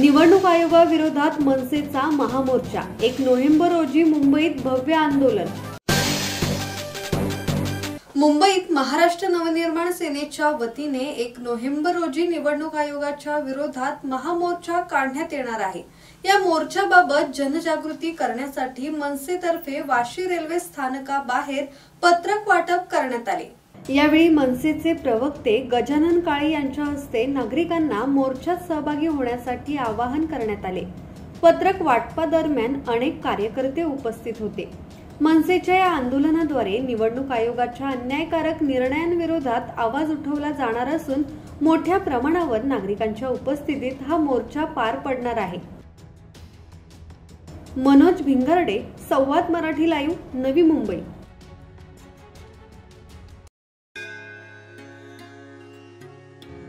निवडणूक आयोगाविरोधात मनसेचा महामोर्चा 1 नोव्हेंबर रोजी मुंबईत भव्य आंदोलन। मुंबईत महाराष्ट्र नवनिर्माण सेनेच्या वतीने 1 नोव्हेंबर रोजी निवडणूक आयोगाच्या विरोधात महामोर्चा काढण्यात येणार आहे। या मोर्चाबाबत जनजागृती करण्यासाठी मनसेतर्फे वाशी रेल्वे स्थानकाबाहेर पत्रक वाटप करण्यात आले। यावेळी मनसेचे प्रवक्ते गजानन काळे यांच्या हस्ते नागरिकांना मोर्चात सहभागी होण्यासाठी आवाहन करण्यात आले। पत्रक वाटपादरम्यान अनेक कार्यकर्ते उपस्थित होते। मनसेच्या या आंदोलनाद्वारे निवडणूक आयोगाच्या अन्यायकारक निर्णयांविरोधात आवाज उठवला जाणार असून मोठ्या प्रमाणावर नागरिकांच्या उपस्थितीत हा मोर्चा पार पडणार आहे। मनोज भिंगरडे, संवाद मराठी लाईव्ह, नवी मुंबई।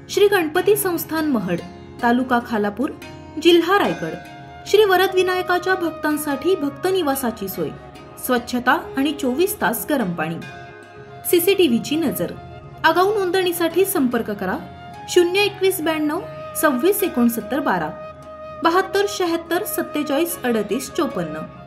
श्री गणपती संस्थान महड, तालुका खालापूर, जिल्हा रायगड। श्री वरद विनायकाच्या भक्तांसाठी भक्त निवासाची सोय, स्वच्छता आणि 24 तास गरम पाणी, सीसीटीव्हीची नजर। आगाऊ नोंदणीसाठी संपर्क करा 02192 26 69 12 72 76 47 38 54।